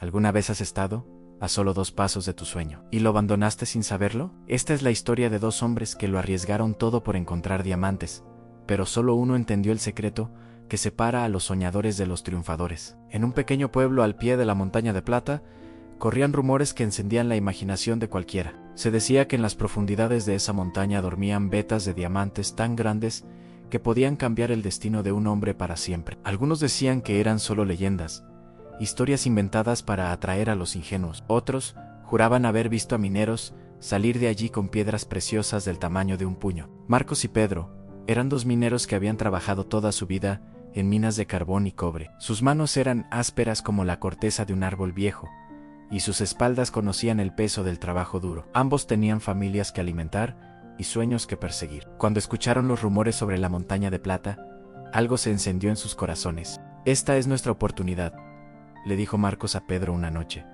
¿Alguna vez has estado a solo 2 pasos de tu sueño y lo abandonaste sin saberlo? Esta es la historia de 2 hombres que lo arriesgaron todo por encontrar diamantes, pero solo uno entendió el secreto que separa a los soñadores de los triunfadores. En un pequeño pueblo al pie de la montaña de plata, corrían rumores que encendían la imaginación de cualquiera. Se decía que en las profundidades de esa montaña dormían vetas de diamantes tan grandes que podían cambiar el destino de un hombre para siempre. Algunos decían que eran solo leyendas, historias inventadas para atraer a los ingenuos. Otros juraban haber visto a mineros salir de allí con piedras preciosas del tamaño de un puño. Marcos y Pedro eran 2 mineros que habían trabajado toda su vida en minas de carbón y cobre. Sus manos eran ásperas como la corteza de un árbol viejo, y sus espaldas conocían el peso del trabajo duro. Ambos tenían familias que alimentar y sueños que perseguir. Cuando escucharon los rumores sobre la montaña de plata, algo se encendió en sus corazones. «Esta es nuestra oportunidad», le dijo Marcos a Pedro una noche.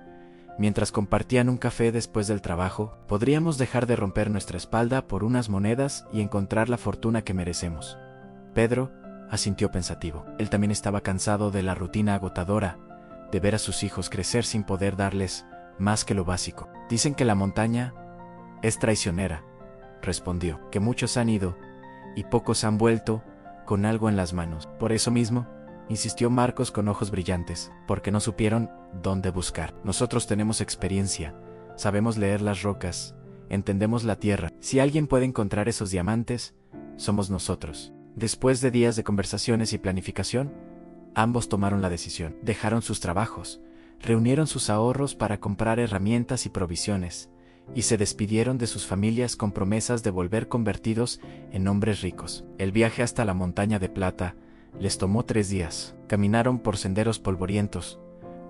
Mientras compartían un café después del trabajo, podríamos dejar de romper nuestra espalda por unas monedas y encontrar la fortuna que merecemos. Pedro asintió pensativo. Él también estaba cansado de la rutina agotadora, de ver a sus hijos crecer sin poder darles más que lo básico. «Dicen que la montaña es traicionera», respondió, «que muchos han ido y pocos han vuelto con algo en las manos. Por eso mismo», insistió Marcos con ojos brillantes, «porque no supieron dónde buscar. Nosotros tenemos experiencia, sabemos leer las rocas, entendemos la tierra. Si alguien puede encontrar esos diamantes, somos nosotros». Después de días de conversaciones y planificación, ambos tomaron la decisión. Dejaron sus trabajos, reunieron sus ahorros para comprar herramientas y provisiones, y se despidieron de sus familias con promesas de volver convertidos en hombres ricos. El viaje hasta la montaña de plata les tomó 3 días. Caminaron por senderos polvorientos,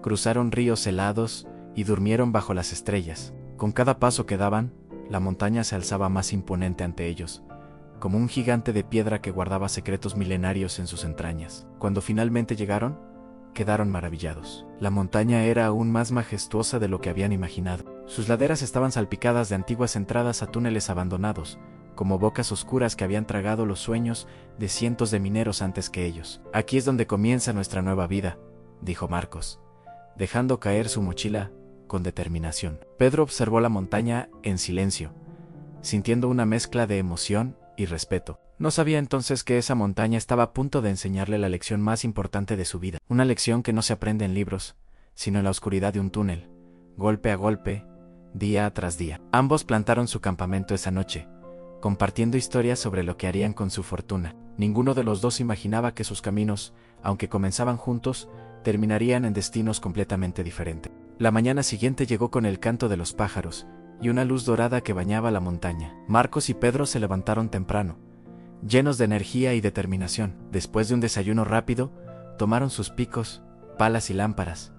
cruzaron ríos helados y durmieron bajo las estrellas. Con cada paso que daban, la montaña se alzaba más imponente ante ellos, como un gigante de piedra que guardaba secretos milenarios en sus entrañas. Cuando finalmente llegaron, quedaron maravillados. La montaña era aún más majestuosa de lo que habían imaginado. Sus laderas estaban salpicadas de antiguas entradas a túneles abandonados, como bocas oscuras que habían tragado los sueños de cientos de mineros antes que ellos. «Aquí es donde comienza nuestra nueva vida», dijo Marcos, dejando caer su mochila con determinación. Pedro observó la montaña en silencio, sintiendo una mezcla de emoción y respeto. No sabía entonces que esa montaña estaba a punto de enseñarle la lección más importante de su vida. Una lección que no se aprende en libros, sino en la oscuridad de un túnel, golpe a golpe, día tras día. Ambos plantaron su campamento esa noche, compartiendo historias sobre lo que harían con su fortuna. Ninguno de los dos imaginaba que sus caminos, aunque comenzaban juntos, terminarían en destinos completamente diferentes. La mañana siguiente llegó con el canto de los pájaros y una luz dorada que bañaba la montaña. Marcos y Pedro se levantaron temprano, llenos de energía y determinación. Después de un desayuno rápido, tomaron sus picos, palas y lámparas,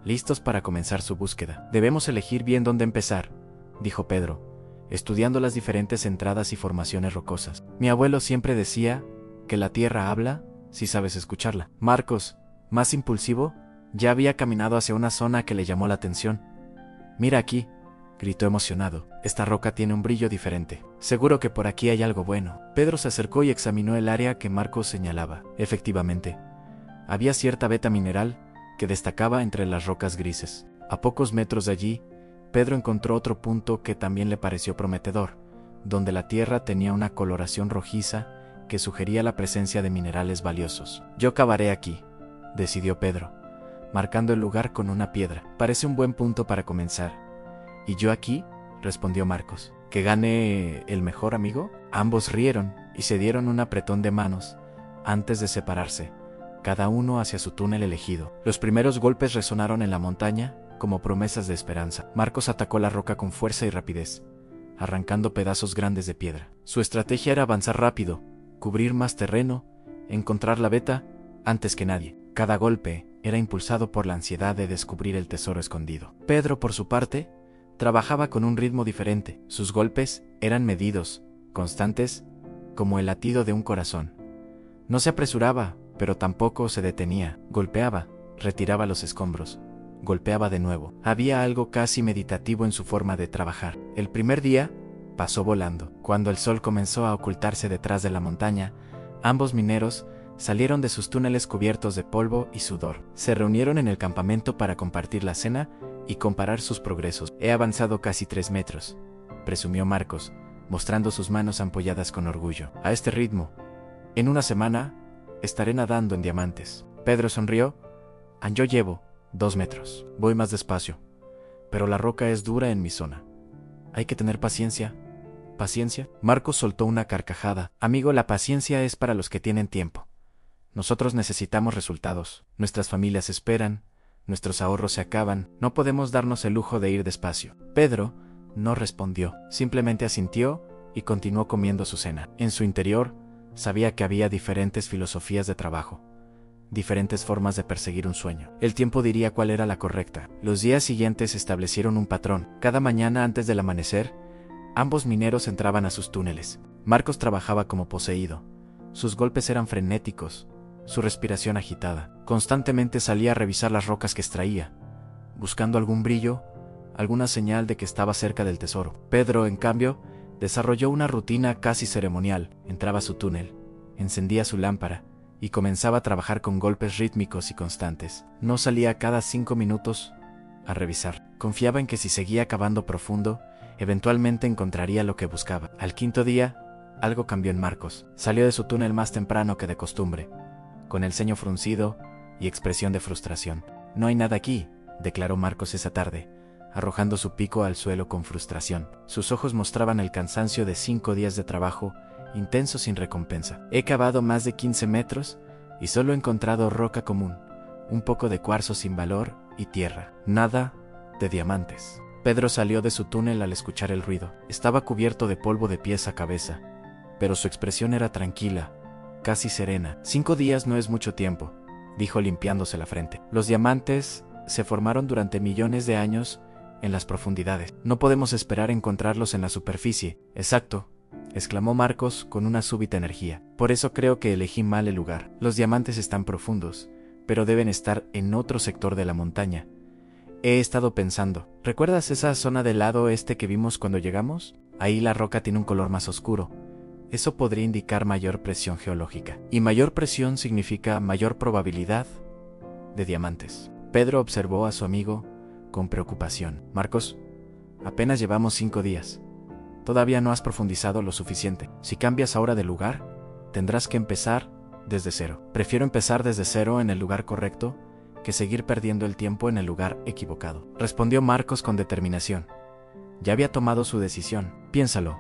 listos para comenzar su búsqueda. «Debemos elegir bien dónde empezar», dijo Pedro, estudiando las diferentes entradas y formaciones rocosas. «Mi abuelo siempre decía que la tierra habla si sabes escucharla». Marcos, más impulsivo, ya había caminado hacia una zona que le llamó la atención. «Mira aquí», gritó emocionado, «esta roca tiene un brillo diferente. Seguro que por aquí hay algo bueno». Pedro se acercó y examinó el área que Marcos señalaba. Efectivamente, había cierta veta mineral que destacaba entre las rocas grises. A pocos metros de allí, Pedro encontró otro punto que también le pareció prometedor, donde la tierra tenía una coloración rojiza que sugería la presencia de minerales valiosos. «Yo cavaré aquí», decidió Pedro, marcando el lugar con una piedra. «Parece un buen punto para comenzar». «¿Y yo aquí?», respondió Marcos. «¿Que gane el mejor amigo?». Ambos rieron y se dieron un apretón de manos antes de separarse, cada uno hacia su túnel elegido. Los primeros golpes resonaron en la montaña como promesas de esperanza. Marcos atacó la roca con fuerza y rapidez, arrancando pedazos grandes de piedra. Su estrategia era avanzar rápido, cubrir más terreno, encontrar la veta antes que nadie. Cada golpe era impulsado por la ansiedad de descubrir el tesoro escondido. Pedro, por su parte, trabajaba con un ritmo diferente. Sus golpes eran medidos, constantes, como el latido de un corazón. No se apresuraba, pero tampoco se detenía. Golpeaba, retiraba los escombros, golpeaba de nuevo. Había algo casi meditativo en su forma de trabajar. El primer día pasó volando. Cuando el sol comenzó a ocultarse detrás de la montaña, ambos mineros Salieron de sus túneles cubiertos de polvo y sudor. Se reunieron en el campamento para compartir la cena y comparar sus progresos. He avanzado casi 3 metros, presumió Marcos, mostrando sus manos ampolladas con orgullo. A este ritmo, en una semana, estaré nadando en diamantes. Pedro sonrió. Yo llevo 2 metros. Voy más despacio, pero la roca es dura en mi zona. Hay que tener paciencia. ¿Paciencia? Marcos soltó una carcajada. Amigo, la paciencia es para los que tienen tiempo. Nosotros necesitamos resultados. Nuestras familias esperan. Nuestros ahorros se acaban. No podemos darnos el lujo de ir despacio. Pedro no respondió. Simplemente asintió y continuó comiendo su cena. En su interior, sabía que había diferentes filosofías de trabajo, diferentes formas de perseguir un sueño. El tiempo diría cuál era la correcta. Los días siguientes establecieron un patrón. Cada mañana antes del amanecer, ambos mineros entraban a sus túneles. Marcos trabajaba como poseído. Sus golpes eran frenéticos, su respiración agitada. Constantemente salía a revisar las rocas que extraía, buscando algún brillo, alguna señal de que estaba cerca del tesoro. Pedro, en cambio, desarrolló una rutina casi ceremonial. Entraba a su túnel, encendía su lámpara y comenzaba a trabajar con golpes rítmicos y constantes. No salía cada 5 minutos a revisar. Confiaba en que si seguía cavando profundo, eventualmente encontraría lo que buscaba. Al 5.º día, algo cambió en Marcos. Salió de su túnel más temprano que de costumbre, con el ceño fruncido y expresión de frustración. No hay nada aquí, declaró Marcos esa tarde, arrojando su pico al suelo con frustración. Sus ojos mostraban el cansancio de 5 días de trabajo intenso sin recompensa. He cavado más de 15 metros y solo he encontrado roca común, un poco de cuarzo sin valor y tierra. Nada de diamantes. Pedro salió de su túnel al escuchar el ruido. Estaba cubierto de polvo de pies a cabeza, pero su expresión era tranquila, casi serena. 5 días no es mucho tiempo, dijo limpiándose la frente. Los diamantes se formaron durante millones de años en las profundidades. No podemos esperar encontrarlos en la superficie. Exacto, exclamó Marcos con una súbita energía. Por eso creo que elegí mal el lugar. Los diamantes están profundos, pero deben estar en otro sector de la montaña. He estado pensando, ¿recuerdas esa zona del lado oeste que vimos cuando llegamos? Ahí la roca tiene un color más oscuro. Eso podría indicar mayor presión geológica. Y mayor presión significa mayor probabilidad de diamantes. Pedro observó a su amigo con preocupación. Marcos, apenas llevamos 5 días. Todavía no has profundizado lo suficiente. Si cambias ahora de lugar, tendrás que empezar desde cero. Prefiero empezar desde cero en el lugar correcto que seguir perdiendo el tiempo en el lugar equivocado, respondió Marcos con determinación. Ya había tomado su decisión. Piénsalo,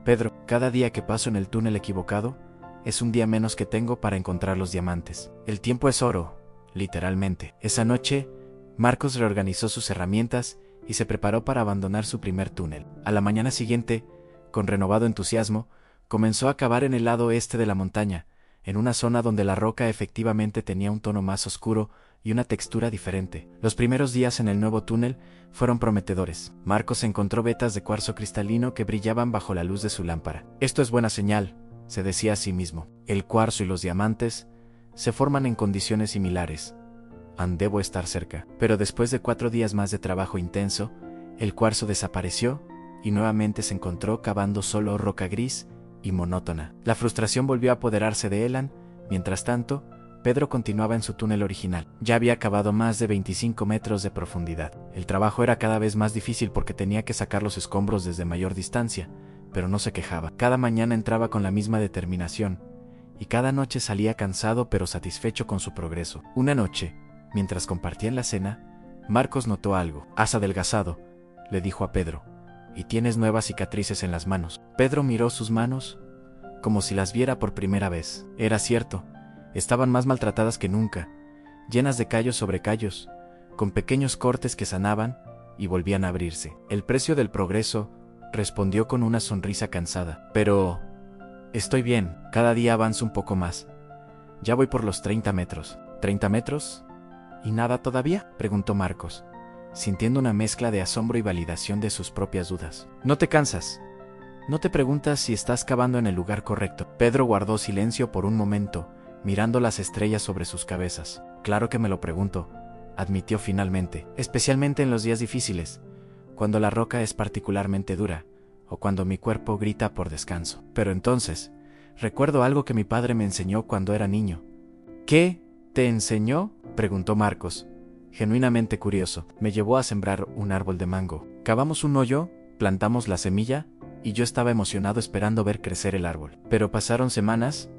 Pedro, cada día que paso en el túnel equivocado es un día menos que tengo para encontrar los diamantes. El tiempo es oro, literalmente. Esa noche, Marcos reorganizó sus herramientas y se preparó para abandonar su primer túnel. A la mañana siguiente, con renovado entusiasmo, comenzó a cavar en el lado este de la montaña, en una zona donde la roca efectivamente tenía un tono más oscuro y una textura diferente. Los primeros días en el nuevo túnel fueron prometedores. Marcos encontró vetas de cuarzo cristalino que brillaban bajo la luz de su lámpara. Esto es buena señal, se decía a sí mismo. El cuarzo y los diamantes se forman en condiciones similares. Debo estar cerca. Pero después de 4 días más de trabajo intenso, el cuarzo desapareció y nuevamente se encontró cavando solo roca gris y monótona. La frustración volvió a apoderarse de Elan. Mientras tanto, Pedro continuaba en su túnel original. Ya había cavado más de 25 metros de profundidad. El trabajo era cada vez más difícil porque tenía que sacar los escombros desde mayor distancia, pero no se quejaba. Cada mañana entraba con la misma determinación, y cada noche salía cansado pero satisfecho con su progreso. Una noche, mientras compartían la cena, Marcos notó algo. Has adelgazado, le dijo a Pedro, y tienes nuevas cicatrices en las manos. Pedro miró sus manos como si las viera por primera vez. Era cierto, estaban más maltratadas que nunca, llenas de callos sobre callos, con pequeños cortes que sanaban y volvían a abrirse. El precio del progreso, respondió con una sonrisa cansada. Pero estoy bien, cada día avanzo un poco más. Ya voy por los 30 metros. ¿30 metros? ¿Y nada todavía?, preguntó Marcos, sintiendo una mezcla de asombro y validación de sus propias dudas. ¿No te cansas? ¿No te preguntas si estás cavando en el lugar correcto? Pedro guardó silencio por un momento, mirando las estrellas sobre sus cabezas. Claro que me lo pregunto, admitió finalmente, especialmente en los días difíciles, cuando la roca es particularmente dura, o cuando mi cuerpo grita por descanso. Pero entonces, recuerdo algo que mi padre me enseñó cuando era niño. ¿Qué te enseñó?, preguntó Marcos, genuinamente curioso. Me llevó a sembrar un árbol de mango. Cavamos un hoyo, plantamos la semilla, y yo estaba emocionado esperando ver crecer el árbol. Pero pasaron semanas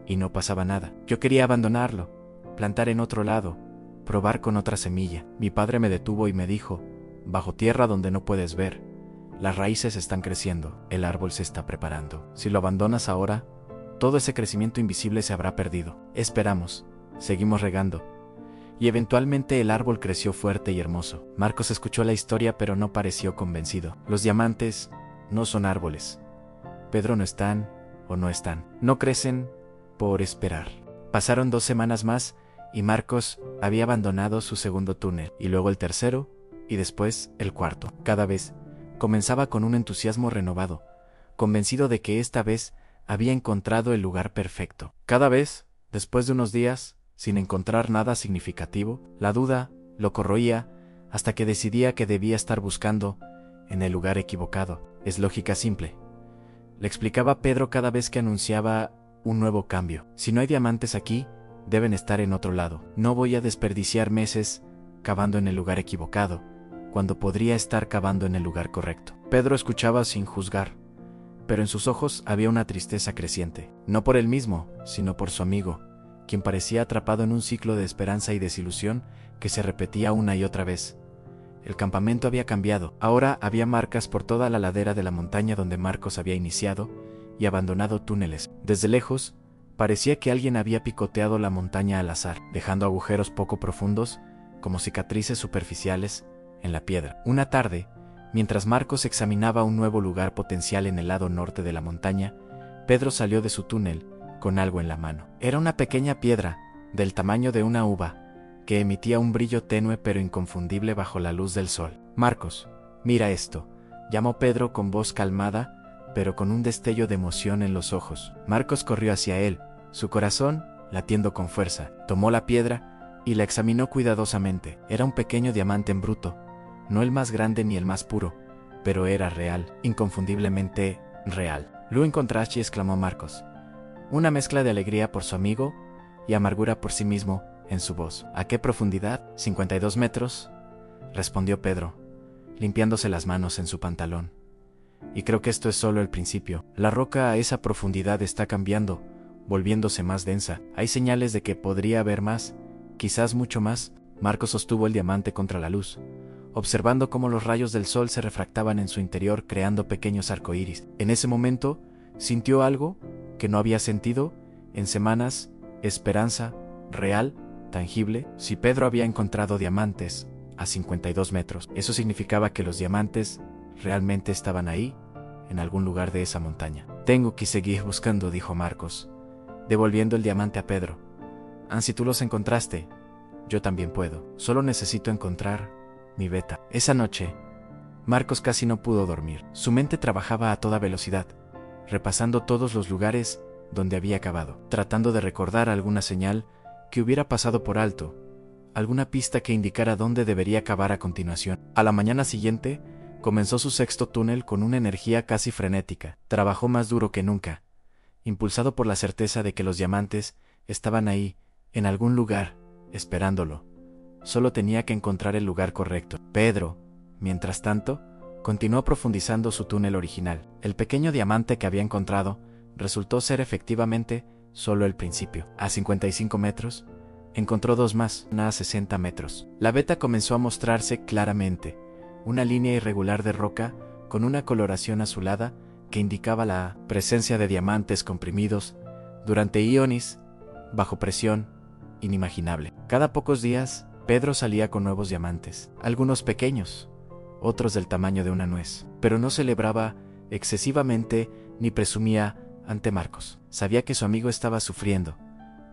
y no pasaba nada. Yo quería abandonarlo, plantar en otro lado, probar con otra semilla. Mi padre me detuvo y me dijo: bajo tierra donde no puedes ver, las raíces están creciendo, el árbol se está preparando. Si lo abandonas ahora, todo ese crecimiento invisible se habrá perdido. Esperamos, seguimos regando, y eventualmente el árbol creció fuerte y hermoso. Marcos escuchó la historia pero no pareció convencido. Los diamantes no son árboles. Pedro, no están o no están. No crecen por esperar. Pasaron 2 semanas más y Marcos había abandonado su segundo túnel, y luego el tercero, y después el cuarto. Cada vez comenzaba con un entusiasmo renovado, convencido de que esta vez había encontrado el lugar perfecto. Cada vez, después de unos días, sin encontrar nada significativo, la duda lo corroía hasta que decidía que debía estar buscando en el lugar equivocado. Es lógica simple, le explicaba Pedro cada vez que anunciaba un nuevo cambio. Si no hay diamantes aquí, deben estar en otro lado. No voy a desperdiciar meses cavando en el lugar equivocado, cuando podría estar cavando en el lugar correcto. Pedro escuchaba sin juzgar, pero en sus ojos había una tristeza creciente, no por él mismo, sino por su amigo, quien parecía atrapado en un ciclo de esperanza y desilusión que se repetía una y otra vez. El campamento había cambiado. Ahora había marcas por toda la ladera de la montaña donde Marcos había iniciado y abandonado túneles. Desde lejos, parecía que alguien había picoteado la montaña al azar, dejando agujeros poco profundos, como cicatrices superficiales, en la piedra. Una tarde, mientras Marcos examinaba un nuevo lugar potencial en el lado norte de la montaña, Pedro salió de su túnel con algo en la mano. Era una pequeña piedra, del tamaño de una uva, que emitía un brillo tenue pero inconfundible bajo la luz del sol. Marcos, mira esto, llamó Pedro con voz calmada, pero con un destello de emoción en los ojos. Marcos corrió hacia él, su corazón latiendo con fuerza. Tomó la piedra y la examinó cuidadosamente. Era un pequeño diamante en bruto, no el más grande ni el más puro, pero era real, inconfundiblemente real. Lo encontraste, exclamó Marcos, una mezcla de alegría por su amigo y amargura por sí mismo en su voz. ¿A qué profundidad? 52 metros, respondió Pedro, limpiándose las manos en su pantalón. Y creo que esto es solo el principio. La roca a esa profundidad está cambiando, volviéndose más densa. Hay señales de que podría haber más, quizás mucho más. Marcos sostuvo el diamante contra la luz, observando cómo los rayos del sol se refractaban en su interior creando pequeños arcoíris. En ese momento, sintió algo que no había sentido en semanas: esperanza, real, tangible. Si Pedro había encontrado diamantes a 52 metros, eso significaba que los diamantes realmente estaban ahí, en algún lugar de esa montaña. Tengo que seguir buscando, dijo Marcos, devolviendo el diamante a Pedro. Si tú los encontraste, yo también puedo. Solo necesito encontrar mi beta. Esa noche, Marcos casi no pudo dormir. Su mente trabajaba a toda velocidad, repasando todos los lugares donde había cavado, tratando de recordar alguna señal que hubiera pasado por alto, alguna pista que indicara dónde debería cavar a continuación. A la mañana siguiente, comenzó su sexto túnel con una energía casi frenética. Trabajó más duro que nunca, impulsado por la certeza de que los diamantes estaban ahí, en algún lugar, esperándolo. Solo tenía que encontrar el lugar correcto. Pedro, mientras tanto, continuó profundizando su túnel original. El pequeño diamante que había encontrado resultó ser efectivamente solo el principio. A 55 metros, encontró 2 más, una a 60 metros. La veta comenzó a mostrarse claramente, una línea irregular de roca con una coloración azulada que indicaba la presencia de diamantes comprimidos durante iones, bajo presión inimaginable. Cada pocos días, Pedro salía con nuevos diamantes, algunos pequeños, otros del tamaño de una nuez, pero no celebraba excesivamente ni presumía ante Marcos. Sabía que su amigo estaba sufriendo,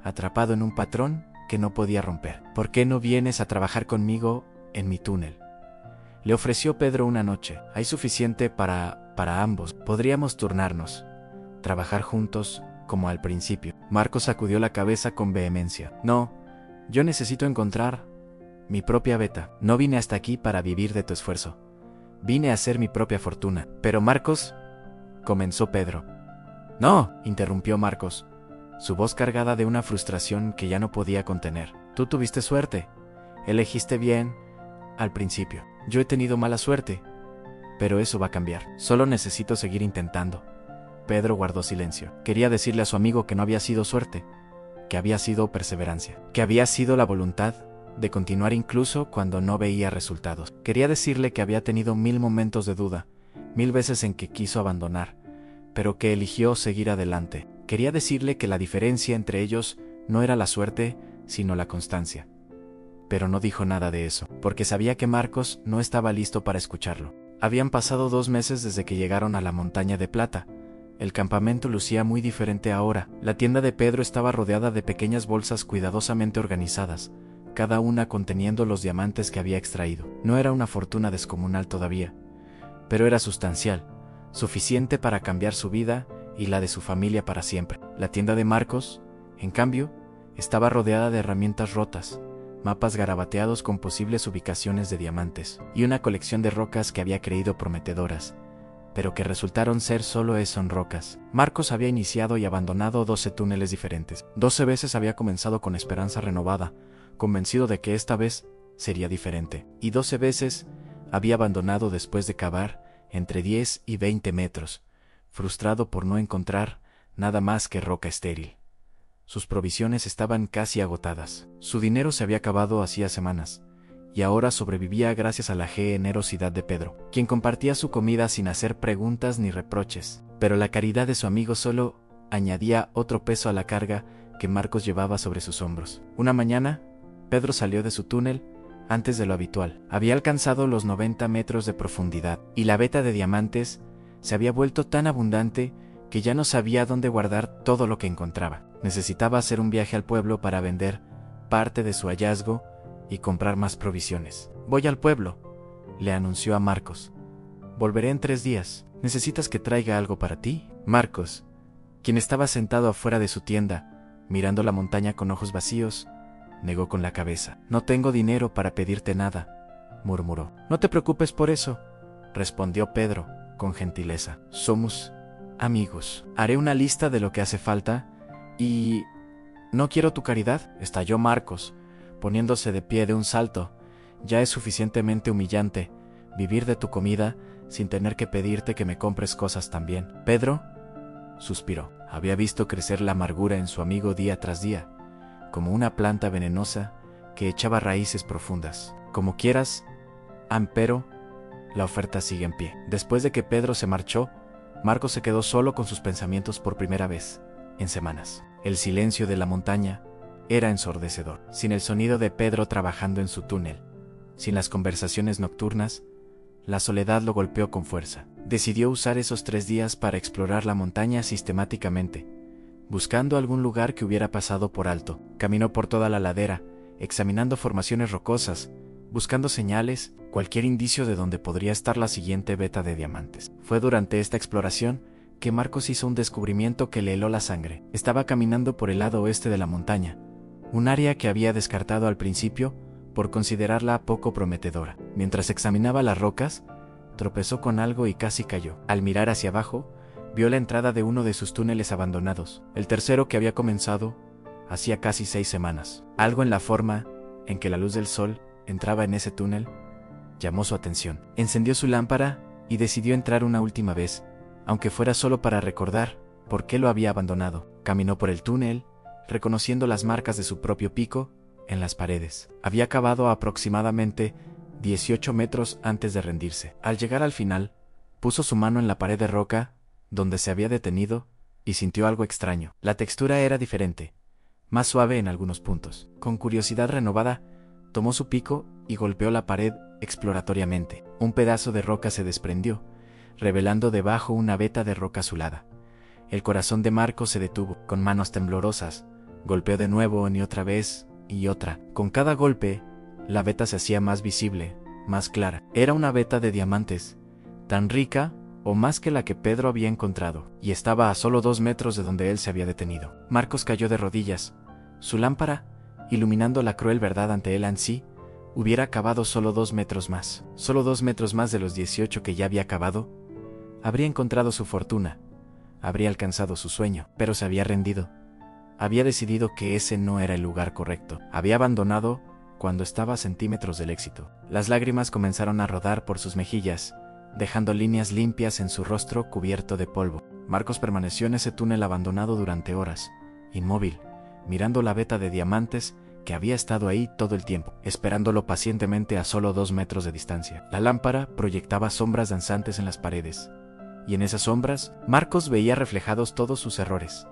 atrapado en un patrón que no podía romper. ¿Por qué no vienes a trabajar conmigo en mi túnel?, le ofreció Pedro una noche. Hay suficiente para ambos. Podríamos turnarnos, trabajar juntos como al principio. Marcos sacudió la cabeza con vehemencia. No, yo necesito encontrar mi propia beta. No vine hasta aquí para vivir de tu esfuerzo. Vine a hacer mi propia fortuna. Pero Marcos, comenzó Pedro. No, interrumpió Marcos. su voz cargada de una frustración que ya no podía contener. Tú tuviste suerte. Elegiste bien al principio. Yo he tenido mala suerte, pero eso va a cambiar. Solo necesito seguir intentando. Pedro guardó silencio. Quería decirle a su amigo que no había sido suerte, que había sido perseverancia, que había sido la voluntad de continuar incluso cuando no veía resultados. Quería decirle que había tenido 1000 momentos de duda, 1000 veces en que quiso abandonar, pero que eligió seguir adelante. Quería decirle que la diferencia entre ellos no era la suerte, sino la constancia. Pero no dijo nada de eso, porque sabía que Marcos no estaba listo para escucharlo. Habían pasado 2 meses desde que llegaron a la Montaña de Plata. El campamento lucía muy diferente ahora. La tienda de Pedro estaba rodeada de pequeñas bolsas cuidadosamente organizadas, cada una conteniendo los diamantes que había extraído. No era una fortuna descomunal todavía, pero era sustancial, suficiente para cambiar su vida y la de su familia para siempre. La tienda de Marcos, en cambio, estaba rodeada de herramientas rotas, mapas garabateados con posibles ubicaciones de diamantes, y una colección de rocas que había creído prometedoras, pero que resultaron ser solo son rocas. Marcos había iniciado y abandonado 12 túneles diferentes. 12 veces había comenzado con esperanza renovada, convencido de que esta vez sería diferente, y 12 veces había abandonado después de cavar entre 10 y 20 metros, frustrado por no encontrar nada más que roca estéril. Sus provisiones estaban casi agotadas. Su dinero se había acabado hacía semanas, y ahora sobrevivía gracias a la generosidad de Pedro, quien compartía su comida sin hacer preguntas ni reproches. Pero la caridad de su amigo solo añadía otro peso a la carga que Marcos llevaba sobre sus hombros. Una mañana, Pedro salió de su túnel antes de lo habitual. Había alcanzado los 90 metros de profundidad, y la veta de diamantes se había vuelto tan abundante que ya no sabía dónde guardar todo lo que encontraba. Necesitaba hacer un viaje al pueblo para vender parte de su hallazgo y comprar más provisiones. Voy al pueblo, le anunció a Marcos. Volveré en 3 días. ¿Necesitas que traiga algo para ti? Marcos, quien estaba sentado afuera de su tienda, mirando la montaña con ojos vacíos, negó con la cabeza. No tengo dinero para pedirte nada, murmuró. No te preocupes por eso, respondió Pedro, con gentileza. Somos amigos. Haré una lista de lo que hace falta y... ¿No quiero tu caridad?, estalló Marcos, poniéndose de pie de un salto. Ya es suficientemente humillante vivir de tu comida sin tener que pedirte que me compres cosas también. Pedro suspiró. Había visto crecer la amargura en su amigo día tras día, como una planta venenosa que echaba raíces profundas. Como quieras, pero la oferta sigue en pie. Después de que Pedro se marchó, Marcos se quedó solo con sus pensamientos por primera vez en semanas. El silencio de la montaña era ensordecedor. Sin el sonido de Pedro trabajando en su túnel, sin las conversaciones nocturnas, la soledad lo golpeó con fuerza. Decidió usar esos 3 días para explorar la montaña sistemáticamente, buscando algún lugar que hubiera pasado por alto. Caminó por toda la ladera, examinando formaciones rocosas, buscando señales, cualquier indicio de donde podría estar la siguiente veta de diamantes. Fue durante esta exploración que Marcos hizo un descubrimiento que le heló la sangre. Estaba caminando por el lado oeste de la montaña, un área que había descartado al principio por considerarla poco prometedora. Mientras examinaba las rocas, tropezó con algo y casi cayó. Al mirar hacia abajo, vio la entrada de uno de sus túneles abandonados, el tercero que había comenzado hacía casi 6 semanas. Algo en la forma en que la luz del sol entraba en ese túnel llamó su atención. Encendió su lámpara y decidió entrar una última vez, aunque fuera solo para recordar por qué lo había abandonado. Caminó por el túnel, reconociendo las marcas de su propio pico en las paredes. Había cavado aproximadamente 18 metros antes de rendirse. Al llegar al final, puso su mano en la pared de roca donde se había detenido y sintió algo extraño. La textura era diferente, más suave en algunos puntos. Con curiosidad renovada, tomó su pico y golpeó la pared exploratoriamente. Un pedazo de roca se desprendió, revelando debajo una veta de roca azulada. El corazón de Marcos se detuvo. Con manos temblorosas, golpeó de nuevo y otra vez y otra. Con cada golpe, la veta se hacía más visible, más clara. Era una veta de diamantes, tan rica o más que la que Pedro había encontrado, y estaba a solo 2 metros de donde él se había detenido. Marcos cayó de rodillas. Su lámpara, iluminando la cruel verdad ante él en sí, hubiera cavado solo 2 metros más. Solo 2 metros más de los 18 que ya había cavado. Habría encontrado su fortuna, habría alcanzado su sueño, pero se había rendido. Había decidido que ese no era el lugar correcto. Había abandonado cuando estaba a centímetros del éxito. Las lágrimas comenzaron a rodar por sus mejillas, dejando líneas limpias en su rostro cubierto de polvo. Marcos permaneció en ese túnel abandonado durante horas, inmóvil, mirando la veta de diamantes que había estado ahí todo el tiempo, esperándolo pacientemente a solo 2 metros de distancia. La lámpara proyectaba sombras danzantes en las paredes, y en esas sombras, Marcos veía reflejados todos sus errores,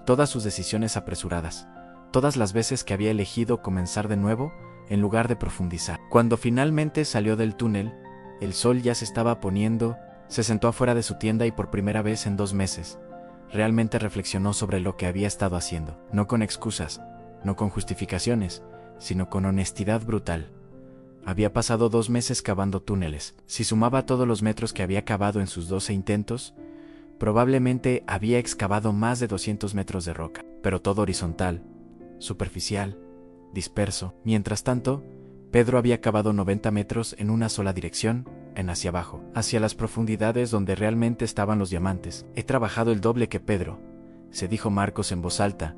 todas sus decisiones apresuradas, todas las veces que había elegido comenzar de nuevo en lugar de profundizar. Cuando finalmente salió del túnel, el sol ya se estaba poniendo. Se sentó afuera de su tienda y por primera vez en 2 meses, realmente reflexionó sobre lo que había estado haciendo, no con excusas, no con justificaciones, sino con honestidad brutal. Había pasado 2 meses cavando túneles. Si sumaba todos los metros que había cavado en sus 12 intentos, probablemente había excavado más de 200 metros de roca, pero todo horizontal, superficial, disperso. Mientras tanto, Pedro había cavado 90 metros en una sola dirección, en hacia abajo, hacia las profundidades donde realmente estaban los diamantes. He trabajado el doble que Pedro, se dijo Marcos en voz alta,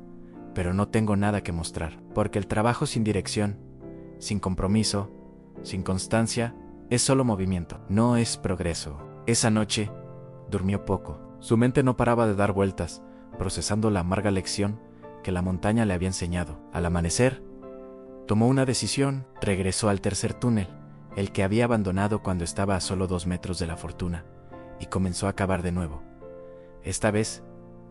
pero no tengo nada que mostrar, porque el trabajo sin dirección, sin compromiso, sin constancia, es solo movimiento, no es progreso. Esa noche, durmió poco. Su mente no paraba de dar vueltas, procesando la amarga lección que la montaña le había enseñado. Al amanecer, tomó una decisión, regresó al tercer túnel, el que había abandonado cuando estaba a solo 2 metros de la fortuna, y comenzó a cavar de nuevo. Esta vez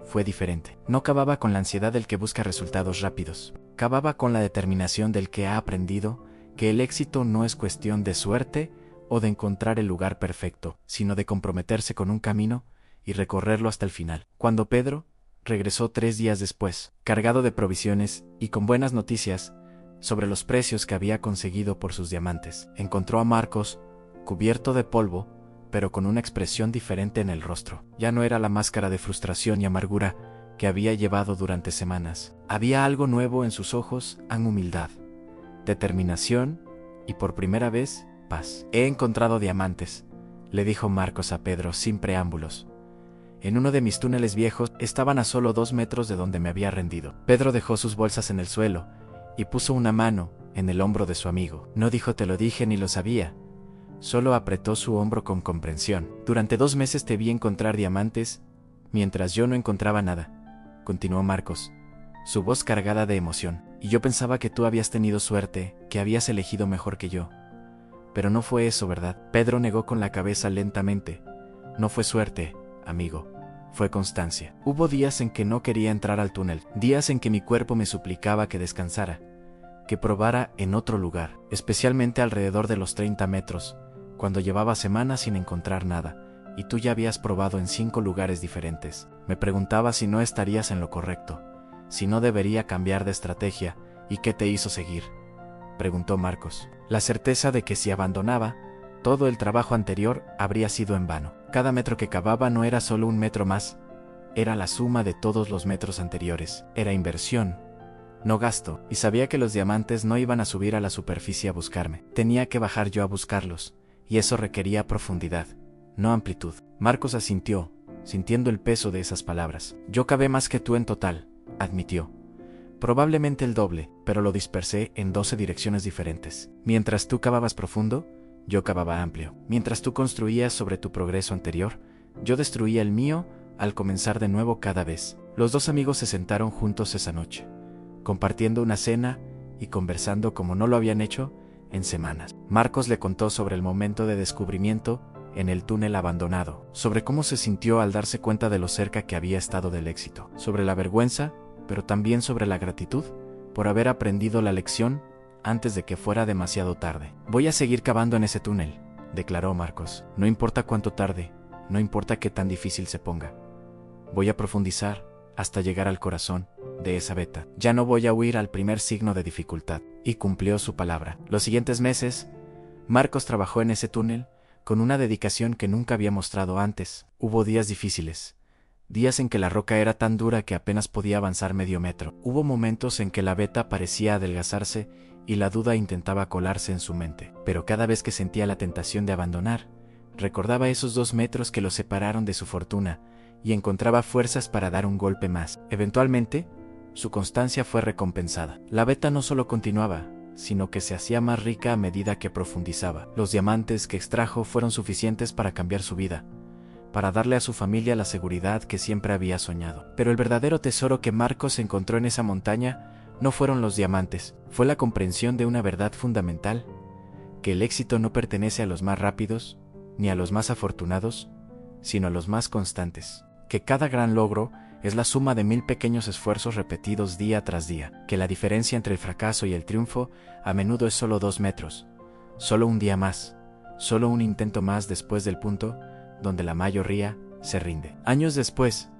fue diferente. No cavaba con la ansiedad del que busca resultados rápidos. Cavaba con la determinación del que ha aprendido que el éxito no es cuestión de suerte o de encontrar el lugar perfecto, sino de comprometerse con un camino y recorrerlo hasta el final. Cuando Pedro regresó 3 días después, cargado de provisiones y con buenas noticias sobre los precios que había conseguido por sus diamantes, encontró a Marcos cubierto de polvo, pero con una expresión diferente en el rostro. Ya no era la máscara de frustración y amargura que había llevado durante semanas. Había algo nuevo en sus ojos, humildad, determinación y por primera vez, paz. He encontrado diamantes, le dijo Marcos a Pedro sin preámbulos. En uno de mis túneles viejos estaban a solo 2 metros de donde me había rendido. Pedro dejó sus bolsas en el suelo y puso una mano en el hombro de su amigo. No dijo te lo dije ni lo sabía, solo apretó su hombro con comprensión. Durante 2 meses te vi encontrar diamantes, mientras yo no encontraba nada, continuó Marcos, su voz cargada de emoción. Y yo pensaba que tú habías tenido suerte, que habías elegido mejor que yo. Pero no fue eso, ¿verdad? Pedro negó con la cabeza lentamente. No fue suerte, amigo. Fue constancia. Hubo días en que no quería entrar al túnel, días en que mi cuerpo me suplicaba que descansara, que probara en otro lugar, especialmente alrededor de los 30 metros, cuando llevaba semanas sin encontrar nada, y tú ya habías probado en 5 lugares diferentes. Me preguntaba si no estarías en lo correcto, si no debería cambiar de estrategia. ¿Y qué te hizo seguir?, preguntó Marcos. La certeza de que si abandonaba, todo el trabajo anterior habría sido en vano. Cada metro que cavaba no era solo un metro más, era la suma de todos los metros anteriores. Era inversión, no gasto, y sabía que los diamantes no iban a subir a la superficie a buscarme. Tenía que bajar yo a buscarlos, y eso requería profundidad, no amplitud. Marcos asintió, sintiendo el peso de esas palabras. Yo cavé más que tú en total, admitió. Probablemente el doble, pero lo dispersé en 12 direcciones diferentes. Mientras tú cavabas profundo, yo cavaba amplio. Mientras tú construías sobre tu progreso anterior, yo destruía el mío al comenzar de nuevo cada vez. Los 2 amigos se sentaron juntos esa noche, compartiendo una cena y conversando como no lo habían hecho en semanas. Marcos le contó sobre el momento de descubrimiento en el túnel abandonado, sobre cómo se sintió al darse cuenta de lo cerca que había estado del éxito, sobre la vergüenza, pero también sobre la gratitud por haber aprendido la lección antes de que fuera demasiado tarde. Voy a seguir cavando en ese túnel, declaró Marcos. No importa cuánto tarde, no importa qué tan difícil se ponga. Voy a profundizar hasta llegar al corazón de esa veta. Ya no voy a huir al primer signo de dificultad. Y cumplió su palabra. Los siguientes meses, Marcos trabajó en ese túnel con una dedicación que nunca había mostrado antes. Hubo días difíciles. Días en que la roca era tan dura que apenas podía avanzar medio metro. Hubo momentos en que la veta parecía adelgazarse y la duda intentaba colarse en su mente. Pero cada vez que sentía la tentación de abandonar, recordaba esos 2 metros que lo separaron de su fortuna y encontraba fuerzas para dar un golpe más. Eventualmente, su constancia fue recompensada. La veta no solo continuaba, sino que se hacía más rica a medida que profundizaba. Los diamantes que extrajo fueron suficientes para cambiar su vida, para darle a su familia la seguridad que siempre había soñado. Pero el verdadero tesoro que Marcos encontró en esa montaña no fueron los diamantes, fue la comprensión de una verdad fundamental, que el éxito no pertenece a los más rápidos, ni a los más afortunados, sino a los más constantes. Que cada gran logro es la suma de 1000 pequeños esfuerzos repetidos día tras día, que la diferencia entre el fracaso y el triunfo a menudo es solo 2 metros, solo un día más, solo un intento más después del punto donde la mayoría se rinde. Años después,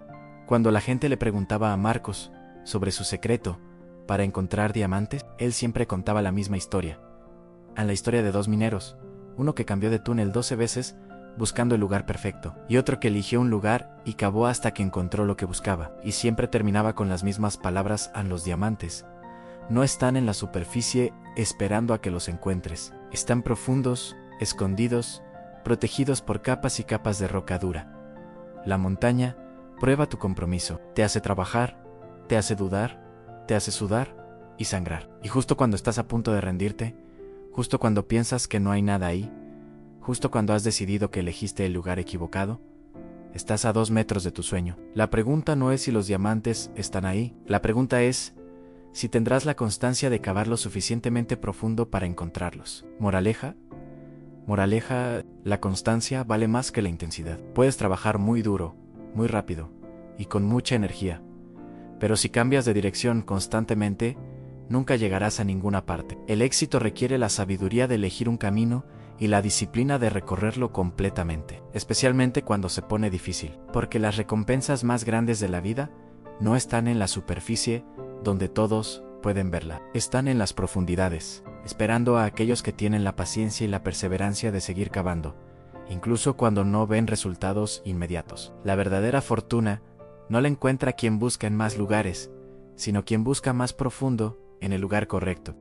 cuando la gente le preguntaba a Marcos sobre su secreto para encontrar diamantes, él siempre contaba la misma historia. La historia de 2 mineros, uno que cambió de túnel 12 veces buscando el lugar perfecto, y otro que eligió un lugar y cavó hasta que encontró lo que buscaba, y siempre terminaba con las mismas palabras: los diamantes no están en la superficie esperando a que los encuentres, están profundos, escondidos, protegidos por capas y capas de roca dura. La montaña prueba tu compromiso, te hace trabajar, te hace dudar, te hace sudar y sangrar. Y justo cuando estás a punto de rendirte, justo cuando piensas que no hay nada ahí, justo cuando has decidido que elegiste el lugar equivocado, estás a 2 metros de tu sueño. La pregunta no es si los diamantes están ahí, la pregunta es si tendrás la constancia de cavar lo suficientemente profundo para encontrarlos. Moraleja, la constancia vale más que la intensidad. Puedes trabajar muy duro, muy rápido y con mucha energía, pero si cambias de dirección constantemente, nunca llegarás a ninguna parte. El éxito requiere la sabiduría de elegir un camino y la disciplina de recorrerlo completamente, especialmente cuando se pone difícil, porque las recompensas más grandes de la vida no están en la superficie, donde todos pueden verla. Están en las profundidades, esperando a aquellos que tienen la paciencia y la perseverancia de seguir cavando, incluso cuando no ven resultados inmediatos. La verdadera fortuna no la encuentra quien busca en más lugares, sino quien busca más profundo en el lugar correcto.